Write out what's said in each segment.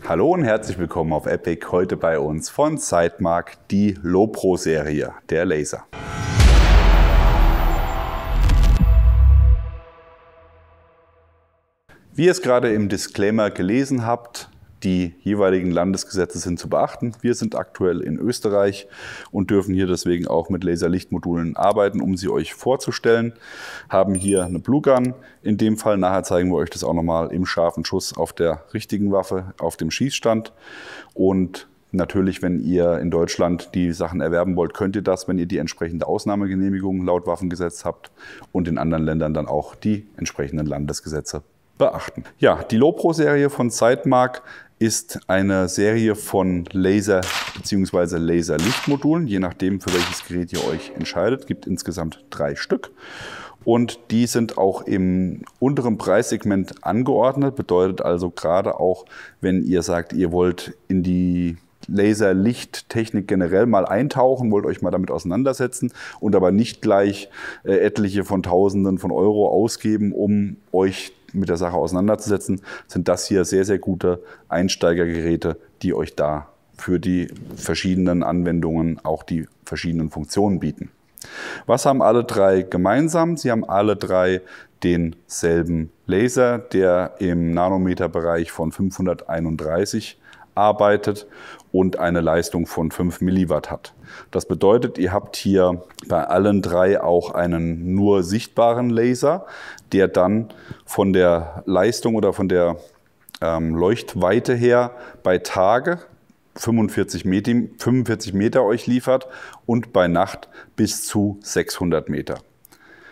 Hallo und herzlich willkommen auf Epic. Heute bei uns von Sightmark die Lowpro-Serie, der Laser. Wie ihr es gerade im Disclaimer gelesen habt, die jeweiligen Landesgesetze sind zu beachten. Wir sind aktuell in Österreich und dürfen hier deswegen auch mit Laserlichtmodulen arbeiten, um sie euch vorzustellen. Haben hier eine Blue Gun. In dem Fall nachher zeigen wir euch das auch nochmal im scharfen Schuss auf der richtigen Waffe, auf dem Schießstand. Und natürlich, wenn ihr in Deutschland die Sachen erwerben wollt, könnt ihr das, wenn ihr die entsprechende Ausnahmegenehmigung laut Waffengesetz habt und in anderen Ländern dann auch die entsprechenden Landesgesetze beachten. Ja, die Lowpro-Serie von Sightmark ist eine Serie von Laser- bzw. Laserlichtmodulen, je nachdem, für welches Gerät ihr euch entscheidet. Es gibt insgesamt 3 Stück. Und die sind auch im unteren Preissegment angeordnet. Bedeutet also gerade auch, wenn ihr sagt, ihr wollt in die Laserlichttechnik generell mal eintauchen, wollt euch mal damit auseinandersetzen und aber nicht gleich etliche von Tausenden von Euro ausgeben, um euch mit der Sache auseinanderzusetzen, sind das hier sehr, sehr gute Einsteigergeräte, die euch da für die verschiedenen Anwendungen auch die verschiedenen Funktionen bieten. Was haben alle 3 gemeinsam? Sie haben alle 3 denselben Laser, der im Nanometerbereich von 531 arbeitet und eine Leistung von 5 Milliwatt hat. Das bedeutet, ihr habt hier bei allen 3 auch einen nur sichtbaren Laser, der dann von der Leistung oder von der Leuchtweite her bei Tage 45 Meter euch liefert und bei Nacht bis zu 600 Meter.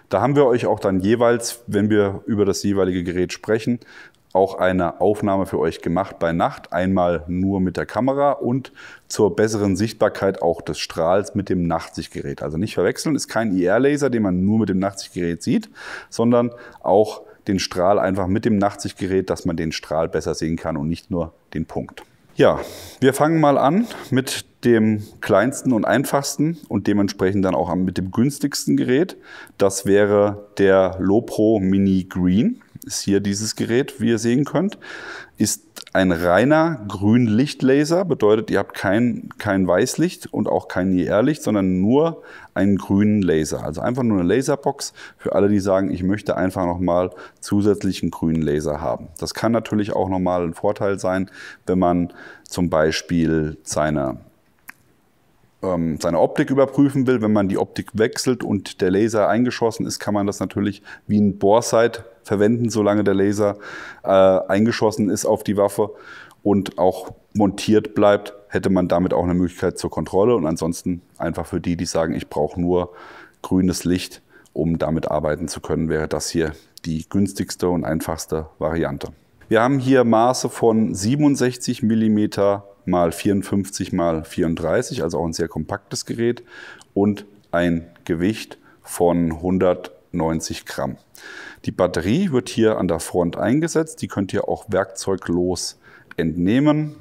Da haben wir euch auch dann jeweils, wenn wir über das jeweilige Gerät sprechen, auch eine Aufnahme für euch gemacht bei Nacht, einmal nur mit der Kamera und zur besseren Sichtbarkeit auch des Strahls mit dem Nachtsichtgerät. Also nicht verwechseln, ist kein IR-Laser, den man nur mit dem Nachtsichtgerät sieht, sondern auch den Strahl einfach mit dem Nachtsichtgerät, dass man den Strahl besser sehen kann und nicht nur den Punkt. Ja, wir fangen mal an mit dem kleinsten und einfachsten und dementsprechend dann auch mit dem günstigsten Gerät. Das wäre der Lowpro Mini Green. Ist hier dieses Gerät, wie ihr sehen könnt, ist ein reiner Grünlichtlaser. Bedeutet, ihr habt kein Weißlicht und auch kein IR-Licht, sondern nur einen grünen Laser. Also einfach nur eine Laserbox für alle, die sagen, ich möchte einfach nochmal zusätzlichen grünen Laser haben. Das kann natürlich auch nochmal ein Vorteil sein, wenn man zum Beispiel seine Optik überprüfen will. Wenn man die Optik wechselt und der Laser eingeschossen ist, kann man das natürlich wie ein Boresight verwenden, solange der Laser eingeschossen ist auf die Waffe und auch montiert bleibt, hätte man damit auch eine Möglichkeit zur Kontrolle. Und ansonsten einfach für die, die sagen, ich brauche nur grünes Licht, um damit arbeiten zu können, wäre das hier die günstigste und einfachste Variante. Wir haben hier Maße von 67 mm mal 54 mal 34, also auch ein sehr kompaktes Gerät und ein Gewicht von 190 Gramm. Die Batterie wird hier an der Front eingesetzt, die könnt ihr auch werkzeuglos entnehmen.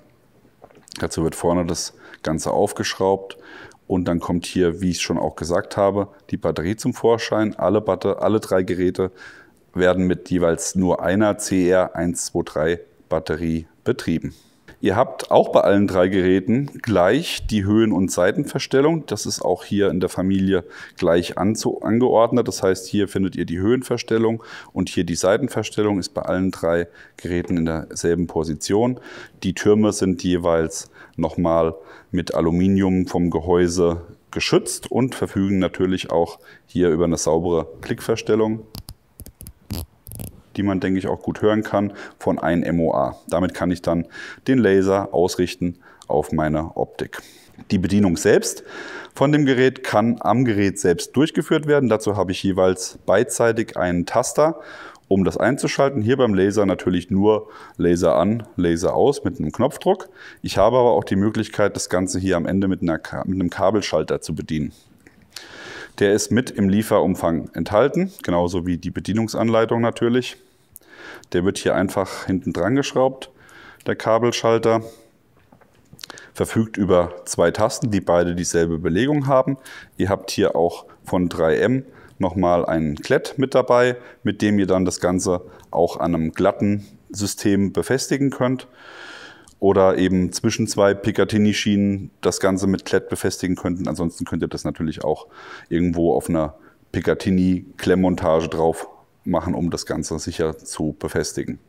Dazu wird vorne das Ganze aufgeschraubt und dann kommt hier, wie ich schon auch gesagt habe, die Batterie zum Vorschein. Alle 3 Geräte werden mit jeweils nur einer CR123 Batterie betrieben. Ihr habt auch bei allen 3 Geräten gleich die Höhen- und Seitenverstellung. Das ist auch hier in der Familie gleich angeordnet. Das heißt, hier findet ihr die Höhenverstellung und hier die Seitenverstellung ist bei allen 3 Geräten in derselben Position. Die Türme sind jeweils nochmal mit Aluminium vom Gehäuse geschützt und verfügen natürlich auch hier über eine saubere Klickverstellung, die man, denke ich, auch gut hören kann, von 1 MOA. Damit kann ich dann den Laser ausrichten auf meine Optik. Die Bedienung selbst von dem Gerät kann am Gerät selbst durchgeführt werden. Dazu habe ich jeweils beidseitig einen Taster, um das einzuschalten. Hier beim Laser natürlich nur Laser an, Laser aus mit einem Knopfdruck. Ich habe aber auch die Möglichkeit, das Ganze hier am Ende mit einem Kabelschalter zu bedienen. Der ist mit im Lieferumfang enthalten, genauso wie die Bedienungsanleitung natürlich. Der wird hier einfach hinten dran geschraubt, der Kabelschalter. Verfügt über 2 Tasten, die beide dieselbe Belegung haben. Ihr habt hier auch von 3M nochmal ein Klett mit dabei, mit dem ihr dann das Ganze auch an einem glatten System befestigen könnt. oder eben zwischen zwei Picatinny-Schienen das Ganze mit Klett befestigen könnten. Ansonsten könnt ihr das natürlich auch irgendwo auf einer Picatinny-Klemmmontage drauf machen, um das Ganze sicher zu befestigen.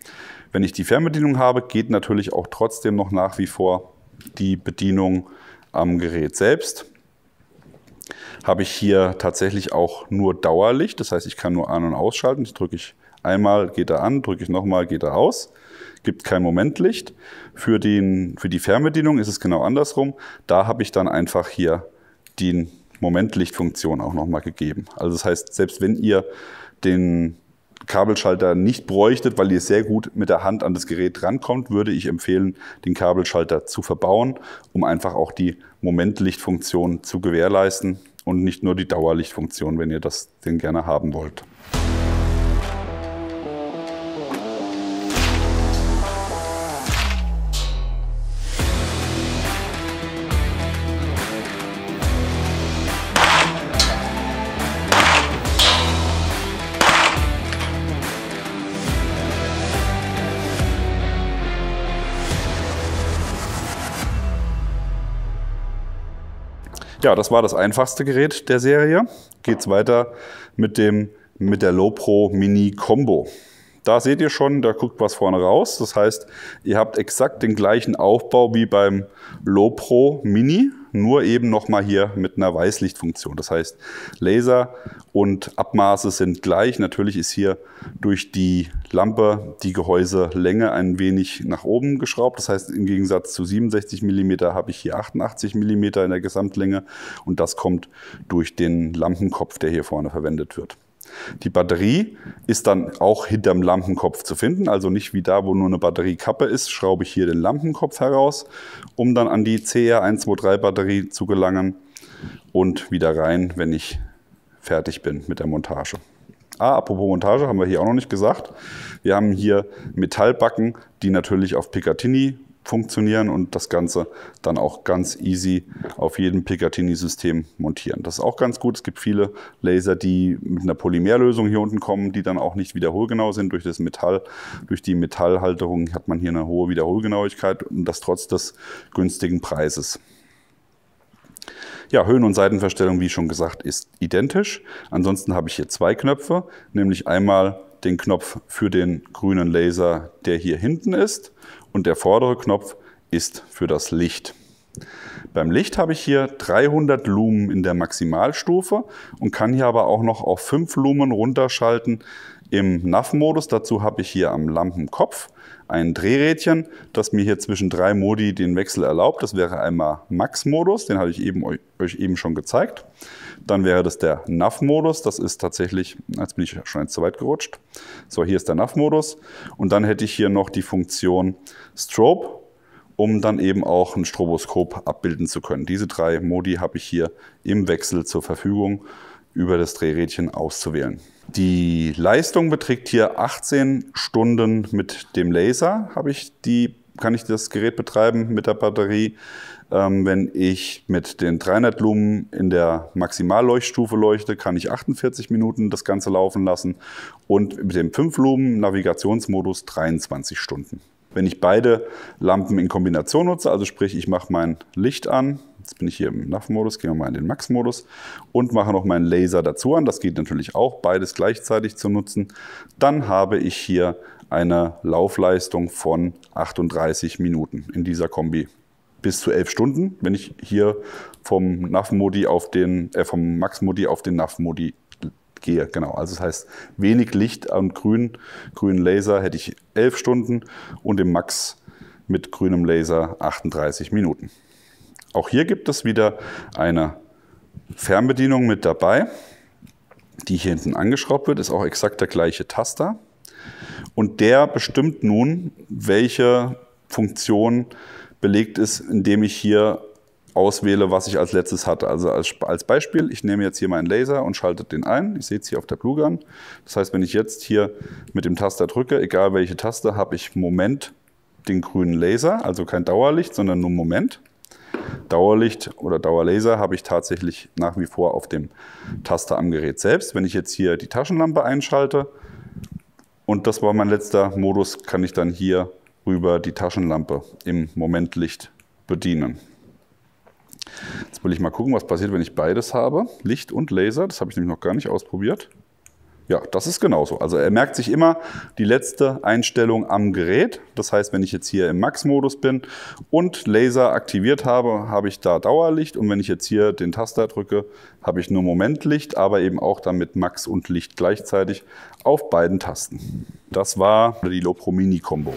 Wenn ich die Fernbedienung habe, geht natürlich auch trotzdem noch nach wie vor die Bedienung am Gerät selbst. Habe ich hier tatsächlich auch nur Dauerlicht, das heißt, ich kann nur an- und ausschalten. Das drücke ich einmal, geht er an, drücke ich nochmal, geht er aus. Gibt kein Momentlicht. Für die Fernbedienung ist es genau andersrum. Da habe ich dann einfach hier die Momentlichtfunktion auch nochmal gegeben. Also das heißt, selbst wenn ihr den Kabelschalter nicht bräuchtet, weil ihr sehr gut mit der Hand an das Gerät rankommt, würde ich empfehlen, den Kabelschalter zu verbauen, um einfach auch die Momentlichtfunktion zu gewährleisten und nicht nur die Dauerlichtfunktion, wenn ihr den gerne haben wollt. Ja, das war das einfachste Gerät der Serie. Geht's weiter mit der Lowepro Mini Combo. Da seht ihr schon, da guckt was vorne raus. Das heißt, ihr habt exakt den gleichen Aufbau wie beim Lowepro Mini, nur eben nochmal hier mit einer Weißlichtfunktion. Das heißt, Laser und Abmaße sind gleich. Natürlich ist hier durch die Lampe die Gehäuselänge ein wenig nach oben geschraubt. Das heißt, im Gegensatz zu 67 mm habe ich hier 88 mm in der Gesamtlänge. Und das kommt durch den Lampenkopf, der hier vorne verwendet wird. Die Batterie ist dann auch hinterm Lampenkopf zu finden, also nicht wie da, wo nur eine Batteriekappe ist, schraube ich hier den Lampenkopf heraus, um dann an die CR123 Batterie zu gelangen und wieder rein, wenn ich fertig bin mit der Montage. Apropos Montage, haben wir hier auch noch nicht gesagt. Wir haben hier Metallbacken, die natürlich auf Picatinny funktionieren und das Ganze dann auch ganz easy auf jedem Picatinny-System montieren. Das ist auch ganz gut. Es gibt viele Laser, die mit einer Polymerlösung hier unten kommen, die dann auch nicht wiederholgenau sind. Durch das Metall, durch die Metallhalterung hat man hier eine hohe Wiederholgenauigkeit und das trotz des günstigen Preises. Ja, Höhen- und Seitenverstellung, wie schon gesagt, ist identisch. Ansonsten habe ich hier zwei Knöpfe, nämlich einmal den Knopf für den grünen Laser, der hier hinten ist, und der vordere Knopf ist für das Licht. Beim Licht habe ich hier 300 Lumen in der Maximalstufe und kann hier aber auch noch auf 5 Lumen runterschalten im NAV-Modus. Dazu habe ich hier am Lampenkopf ein Drehrädchen, das mir hier zwischen 3 Modi den Wechsel erlaubt. Das wäre einmal Max-Modus, den hatte ich euch eben schon gezeigt. Dann wäre das der NAV-Modus, das ist tatsächlich, jetzt bin ich schon zu weit gerutscht. So, hier ist der NAV-Modus und dann hätte ich hier noch die Funktion Strobe, um dann eben auch ein Stroboskop abbilden zu können. Diese 3 Modi habe ich hier im Wechsel zur Verfügung, über das Drehrädchen auszuwählen. Die Leistung beträgt hier 18 Stunden mit dem Laser, kann ich das Gerät betreiben mit der Batterie. Wenn ich mit den 300 Lumen in der Maximalleuchtstufe leuchte, kann ich 48 Minuten das Ganze laufen lassen und mit dem 5 Lumen Navigationsmodus 23 Stunden. Wenn ich beide Lampen in Kombination nutze, also sprich ich mache mein Licht an, jetzt bin ich hier im NAV-Modus, gehen wir mal in den Max-Modus und mache noch meinen Laser dazu an, das geht natürlich auch, beides gleichzeitig zu nutzen, dann habe ich hier eine Laufleistung von 38 Minuten in dieser Kombi. Bis zu 11 Stunden, wenn ich hier vom NAV-Modi vom Max-Modi auf den NAV-Modi gehe. Genau, also das heißt, wenig Licht und grünen Laser hätte ich 11 Stunden und im Max mit grünem Laser 38 Minuten. Auch hier gibt es wieder eine Fernbedienung mit dabei, die hier hinten angeschraubt wird, ist auch exakt der gleiche Taster. Und der bestimmt nun, welche Funktion belegt ist, indem ich hier auswähle, was ich als letztes hatte. Also als Beispiel, ich nehme jetzt hier meinen Laser und schalte den ein. Ich sehe es hier auf der Blue Gun. Das heißt, wenn ich jetzt hier mit dem Taster drücke, egal welche Taste, habe ich Moment den grünen Laser, also kein Dauerlicht, sondern nur Moment. Dauerlicht oder Dauerlaser habe ich tatsächlich nach wie vor auf dem Taster am Gerät selbst. Wenn ich jetzt hier die Taschenlampe einschalte und das war mein letzter Modus, kann ich dann hier rüber die Taschenlampe im Momentlicht bedienen. Jetzt will ich mal gucken, was passiert, wenn ich beides habe, Licht und Laser. Das habe ich nämlich noch gar nicht ausprobiert. Ja, das ist genauso. Also er merkt sich immer die letzte Einstellung am Gerät. Das heißt, wenn ich jetzt hier im Max-Modus bin und Laser aktiviert habe, habe ich da Dauerlicht. Und wenn ich jetzt hier den Taster drücke, habe ich nur Momentlicht, aber eben auch dann mit Max und Licht gleichzeitig auf beiden Tasten. Das war die Lopro Mini Combo.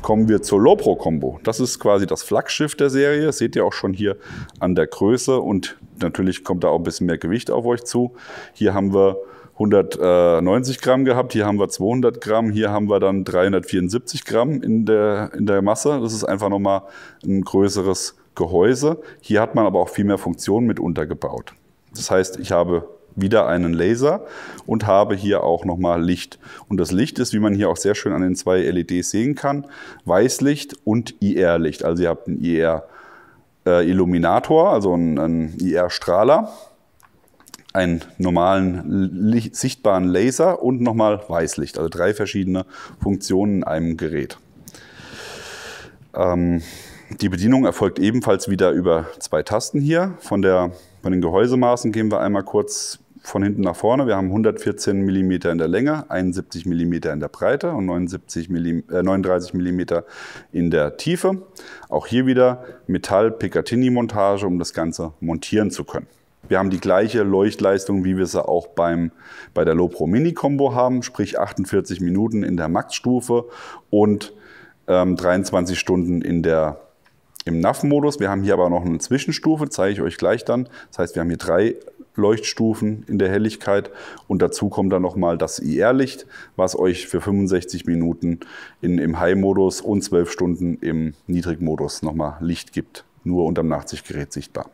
Kommen wir zur Lopro Combo. Das ist quasi das Flaggschiff der Serie. Das seht ihr auch schon hier an der Größe und natürlich kommt da auch ein bisschen mehr Gewicht auf euch zu. Hier haben wir 190 Gramm gehabt, hier haben wir 200 Gramm, hier haben wir dann 374 Gramm in der Masse. Das ist einfach nochmal ein größeres Gehäuse. Hier hat man aber auch viel mehr Funktionen mit untergebaut. Das heißt, ich habe wieder einen Laser und habe hier auch nochmal Licht. Und das Licht ist, wie man hier auch sehr schön an den zwei LEDs sehen kann, Weißlicht und IR-Licht. Also ihr habt einen IR-Illuminator, also einen IR-Strahler, einen normalen sichtbaren Laser und nochmal Weißlicht. Also 3 verschiedene Funktionen in einem Gerät. Die Bedienung erfolgt ebenfalls wieder über 2 Tasten hier. Von den Gehäusemaßen gehen wir einmal kurz von hinten nach vorne. Wir haben 114 mm in der Länge, 71 mm in der Breite und 39 mm in der Tiefe. Auch hier wieder Metall-Picatinny-Montage, um das Ganze montieren zu können. Wir haben die gleiche Leuchtleistung, wie wir sie auch bei der Lopro Mini Combo haben, sprich 48 Minuten in der Max-Stufe und 23 Stunden im NAV-Modus. Wir haben hier aber noch eine Zwischenstufe, zeige ich euch gleich dann. Das heißt, wir haben hier 3 Leuchtstufen in der Helligkeit und dazu kommt dann nochmal das IR-Licht, was euch für 65 Minuten im High-Modus und 12 Stunden im Niedrig-Modus nochmal Licht gibt. Nur unterm Nachtsichtgerät sichtbar.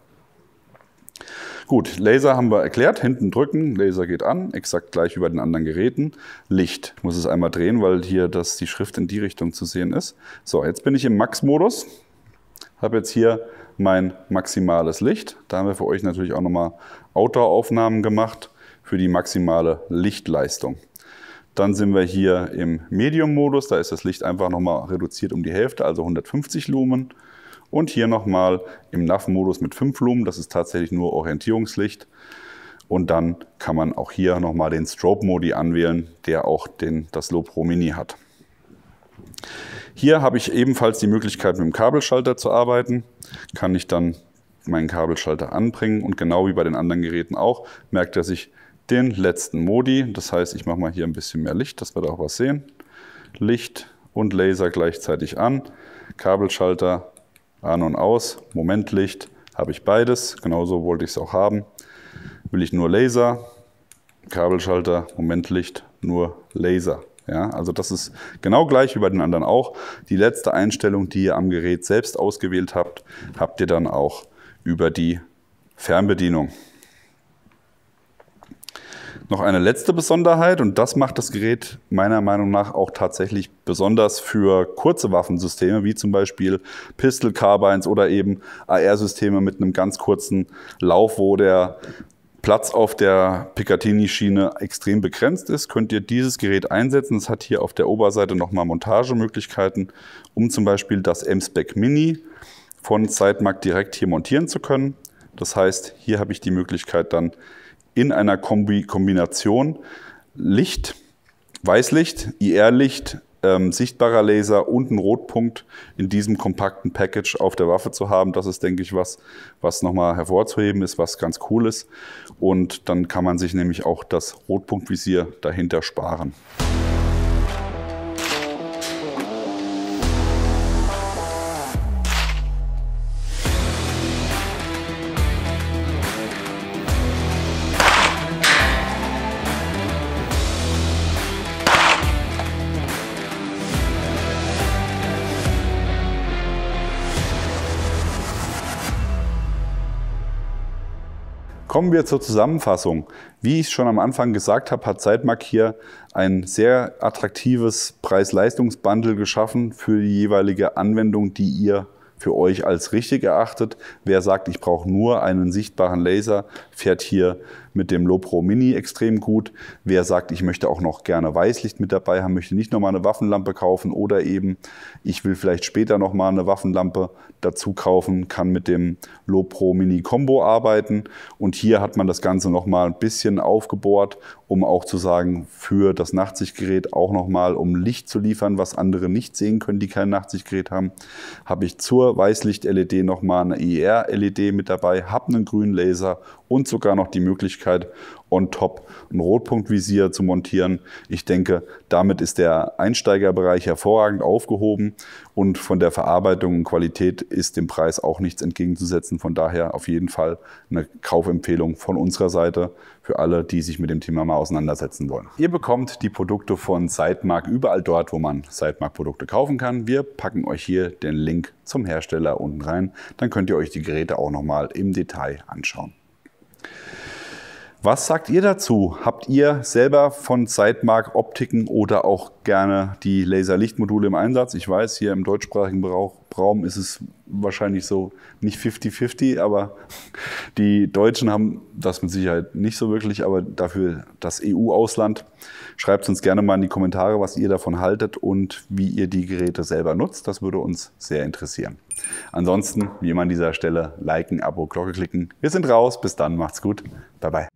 Gut, Laser haben wir erklärt, hinten drücken, Laser geht an, exakt gleich wie bei den anderen Geräten. Licht, ich muss es einmal drehen, weil hier die Schrift in die Richtung zu sehen ist. So, jetzt bin ich im Max-Modus, habe jetzt hier mein maximales Licht. Da haben wir für euch natürlich auch nochmal Outdoor-Aufnahmen gemacht für die maximale Lichtleistung. Dann sind wir hier im Medium-Modus, da ist das Licht einfach nochmal reduziert um die Hälfte, also 150 Lumen. Und hier nochmal im NAV-Modus mit 5 Lumen, das ist tatsächlich nur Orientierungslicht. Und dann kann man auch hier nochmal den Strobe-Modi anwählen, der auch das Lopro Mini hat. Hier habe ich ebenfalls die Möglichkeit, mit dem Kabelschalter zu arbeiten. Kann ich dann meinen Kabelschalter anbringen und genau wie bei den anderen Geräten auch, merkt er sich den letzten Modi. Das heißt, ich mache mal hier ein bisschen mehr Licht, dass wir da auch was sehen. Licht und Laser gleichzeitig an, Kabelschalter an und aus, Momentlicht, habe ich beides, genauso wollte ich es auch haben. Will ich nur Laser, Kabelschalter, Momentlicht, nur Laser. Ja, also das ist genau gleich wie bei den anderen auch. Die letzte Einstellung, die ihr am Gerät selbst ausgewählt habt, habt ihr dann auch über die Fernbedienung. Noch eine letzte Besonderheit, und das macht das Gerät meiner Meinung nach auch tatsächlich besonders für kurze Waffensysteme, wie zum Beispiel Pistol Carbines oder eben AR-Systeme mit einem ganz kurzen Lauf, wo der Platz auf der Picatinny-Schiene extrem begrenzt ist, könnt ihr dieses Gerät einsetzen. Es hat hier auf der Oberseite nochmal Montagemöglichkeiten, um zum Beispiel das M-Spec Mini von Sidemark direkt hier montieren zu können. Das heißt, hier habe ich die Möglichkeit dann in einer Kombination Licht, Weißlicht, IR-Licht, sichtbarer Laser und ein Rotpunkt in diesem kompakten Package auf der Waffe zu haben. Das ist, denke ich, was nochmal hervorzuheben ist, was ganz cool ist. Und dann kann man sich nämlich auch das Rotpunktvisier dahinter sparen. Kommen wir zur Zusammenfassung. Wie ich schon am Anfang gesagt habe, hat Zeitmark hier ein sehr attraktives Preis-Leistungs-Bundle geschaffen für die jeweilige Anwendung, die ihr für euch als richtig erachtet. Wer sagt, ich brauche nur einen sichtbaren Laser, fährt hier mit dem Lowepro Mini extrem gut. Wer sagt, ich möchte auch noch gerne Weißlicht mit dabei haben, möchte nicht nochmal eine Waffenlampe kaufen oder eben, ich will vielleicht später nochmal eine Waffenlampe dazu kaufen, kann mit dem Lowepro Mini Combo arbeiten. Und hier hat man das Ganze nochmal ein bisschen aufgebohrt, um auch zu sagen, für das Nachtsichtgerät auch nochmal, um Licht zu liefern, was andere nicht sehen können, die kein Nachtsichtgerät haben, habe ich zur Weißlicht-LED nochmal eine IR-LED mit dabei, habe einen grünen Laser und sogar noch die Möglichkeit, on top ein Rotpunktvisier zu montieren. Ich denke, damit ist der Einsteigerbereich hervorragend aufgehoben und von der Verarbeitung und Qualität ist dem Preis auch nichts entgegenzusetzen. Von daher auf jeden Fall eine Kaufempfehlung von unserer Seite für alle, die sich mit dem Thema mal auseinandersetzen wollen. Ihr bekommt die Produkte von Zeitmark überall dort, wo man Zeitmark-Produkte kaufen kann. Wir packen euch hier den Link zum Hersteller unten rein. Dann könnt ihr euch die Geräte auch nochmal im Detail anschauen. Was sagt ihr dazu? Habt ihr selber von Zeitmark Optiken oder auch gerne die Laserlichtmodule im Einsatz? Ich weiß, hier im deutschsprachigen Raum ist es wahrscheinlich so nicht 50-50, aber die Deutschen haben das mit Sicherheit nicht so wirklich, aber dafür das EU-Ausland. Schreibt uns gerne mal in die Kommentare, was ihr davon haltet und wie ihr die Geräte selber nutzt. Das würde uns sehr interessieren. Ansonsten, wie immer an dieser Stelle, liken, Abo, Glocke klicken. Wir sind raus. Bis dann, macht's gut. Bye, bye.